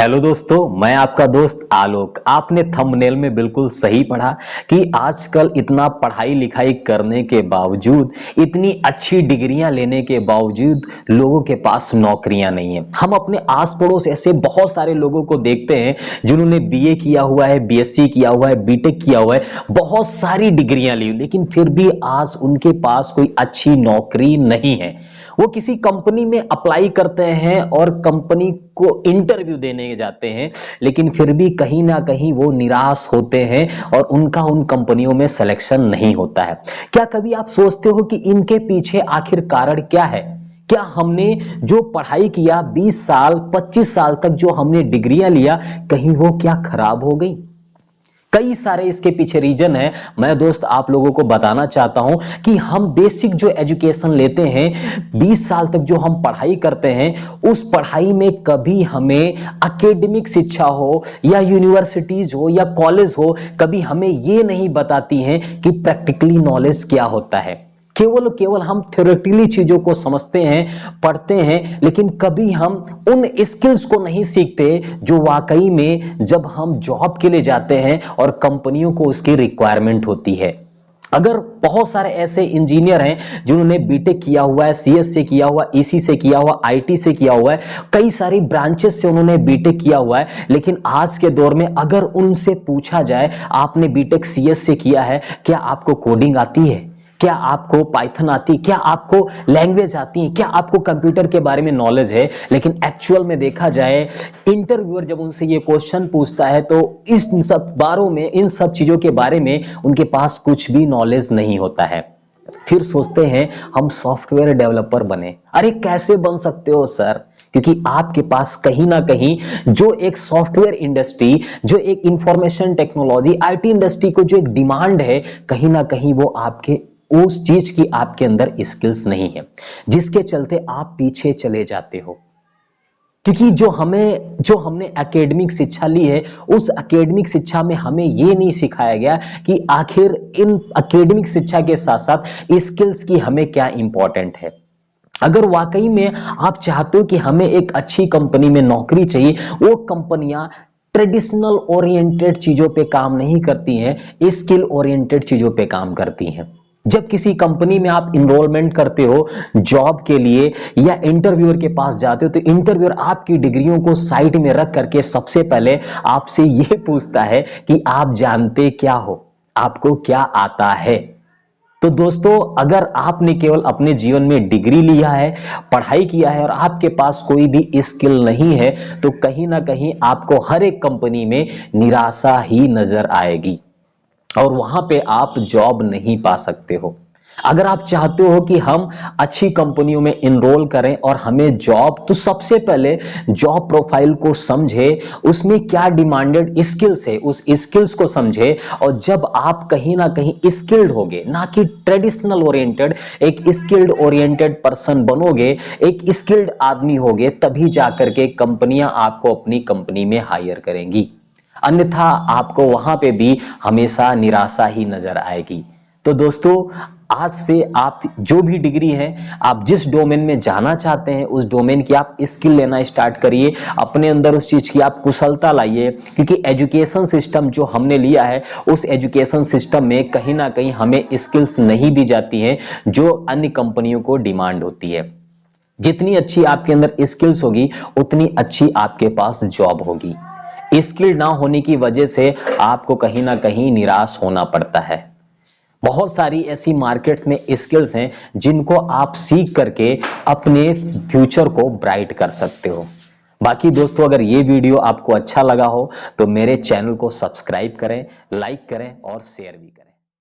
Hello दोस्तों, मैं आपका दोस्त आलोक। आपने थंबनेल में बिल्कुल सही पढ़ा कि आजकल इतना पढ़ाई लिखाई करने के बावजूद, इतनी अच्छी डिग्रियां लेने के बावजूद लोगों के पास नौकरियां नहीं है। हम अपने आस पड़ोस ऐसे बहुत सारे लोगों को देखते हैं जिन्होंने बीए किया हुआ है, बीएससी किया हुआ है, बीटेक किया हुआ है, बहुत सारी डिग्रियां ली, लेकिन फिर भी आज उनके पास कोई अच्छी नौकरी नहीं है। वो किसी कंपनी में अप्लाई करते हैं और कंपनी को इंटरव्यू देने जाते हैं, लेकिन फिर भी कहीं ना कहीं वो निराश होते हैं और उनका उन कंपनियों में सिलेक्शन नहीं होता है। क्या कभी आप सोचते हो कि इनके पीछे आखिर कारण क्या है? क्या हमने जो पढ़ाई किया 20 साल 25 साल तक जो हमने डिग्रियां लिया, कहीं वो क्या खराब हो गई? कई सारे इसके पीछे रीजन है। मैं दोस्त आप लोगों को बताना चाहता हूं कि हम बेसिक जो एजुकेशन लेते हैं, 20 साल तक जो हम पढ़ाई करते हैं, उस पढ़ाई में कभी हमें एकेडमिक शिक्षा हो या यूनिवर्सिटीज हो या कॉलेज हो, कभी हमें ये नहीं बताती हैं कि प्रैक्टिकली नॉलेज क्या होता है। केवल हम थ्योरेटिकली चीजों को समझते हैं, पढ़ते हैं, लेकिन कभी हम उन स्किल्स को नहीं सीखते जो वाकई में जब हम जॉब के लिए जाते हैं और कंपनियों को उसकी रिक्वायरमेंट होती है। अगर बहुत सारे ऐसे इंजीनियर हैं जिन्होंने बीटेक किया हुआ है, सीएस से किया हुआ, ईसी से किया हुआ, आईटी से किया हुआ है, कई सारी ब्रांचेस से उन्होंने बीटेक किया हुआ है, लेकिन आज के दौर में अगर उनसे पूछा जाए आपने बीटेक सीएस से किया है, क्या आपको कोडिंग आती है, क्या आपको पाइथन आती, क्या आपको लैंग्वेज आती है, क्या आपको कंप्यूटर के बारे में नॉलेज है, लेकिन एक्चुअल में देखा जाए इंटरव्यूअर जब उनसे ये क्वेश्चन पूछता है तो इस सब बारों में, इन सब चीजों के बारे में उनके पास कुछ भी नॉलेज नहीं होता है। फिर सोचते हैं हम सॉफ्टवेयर डेवलपर बने। अरे कैसे बन सकते हो सर? क्योंकि आपके पास कहीं ना कहीं जो एक सॉफ्टवेयर इंडस्ट्री, जो एक इंफॉर्मेशन टेक्नोलॉजी, आईटी इंडस्ट्री को जो एक डिमांड है, कहीं ना कहीं वो आपके उस चीज की आपके अंदर स्किल्स नहीं है, जिसके चलते आप पीछे चले जाते हो। क्योंकि जो हमने एकेडमिक शिक्षा ली है, उस एकेडमिक शिक्षा में हमें ये नहीं सिखाया गया कि आखिर इन एकेडमिक शिक्षा के साथ साथ स्किल्स की हमें क्या इंपॉर्टेंट है। अगर वाकई में आप चाहते हो कि हमें एक अच्छी कंपनी में नौकरी चाहिए, वो कंपनियां ट्रेडिशनल ओरिएंटेड चीजों पे काम नहीं करती हैं, स्किल ओरिएंटेड चीजों पे काम करती हैं। जब किसी कंपनी में आप इनरोलमेंट करते हो जॉब के लिए या इंटरव्यूअर के पास जाते हो, तो इंटरव्यूअर आपकी डिग्रियों को साइड में रख करके सबसे पहले आपसे यह पूछता है कि आप जानते क्या हो, आपको क्या आता है। तो दोस्तों, अगर आपने केवल अपने जीवन में डिग्री लिया है, पढ़ाई किया है और आपके पास कोई भी स्किल नहीं है, तो कहीं ना कहीं आपको हर एक कंपनी में निराशा ही नजर आएगी और वहां पे आप जॉब नहीं पा सकते हो। अगर आप चाहते हो कि हम अच्छी कंपनियों में इनरोल करें और हमें जॉब, तो सबसे पहले जॉब प्रोफाइल को समझे, उसमें क्या डिमांडेड स्किल्स है उस स्किल्स को समझे। और जब आप कहीं ना कहीं स्किल्ड होगे, ना कि ट्रेडिशनल ओरिएंटेड, एक स्किल्ड ओरिएंटेड पर्सन बनोगे, एक स्किल्ड आदमी होगे, तभी जाकर के कंपनियां आपको अपनी कंपनी में हायर करेंगी। अन्यथा आपको वहां पे भी हमेशा निराशा ही नजर आएगी। तो दोस्तों, आज से आप जो भी डिग्री है, आप जिस डोमेन में जाना चाहते हैं, उस डोमेन की आप स्किल लेना स्टार्ट करिए, अपने अंदर उस चीज की आप कुशलता लाइए। क्योंकि एजुकेशन सिस्टम जो हमने लिया है, उस एजुकेशन सिस्टम में कहीं ना कहीं हमें स्किल्स नहीं दी जाती हैं जो अन्य कंपनियों को डिमांड होती है। जितनी अच्छी आपके अंदर स्किल्स होगी, उतनी अच्छी आपके पास जॉब होगी। स्किल ना होने की वजह से आपको कहीं ना कहीं निराश होना पड़ता है। बहुत सारी ऐसी मार्केट्स में स्किल्स हैं जिनको आप सीख करके अपने फ्यूचर को ब्राइट कर सकते हो। बाकी दोस्तों, अगर ये वीडियो आपको अच्छा लगा हो तो मेरे चैनल को सब्सक्राइब करें, लाइक करें और शेयर भी करें।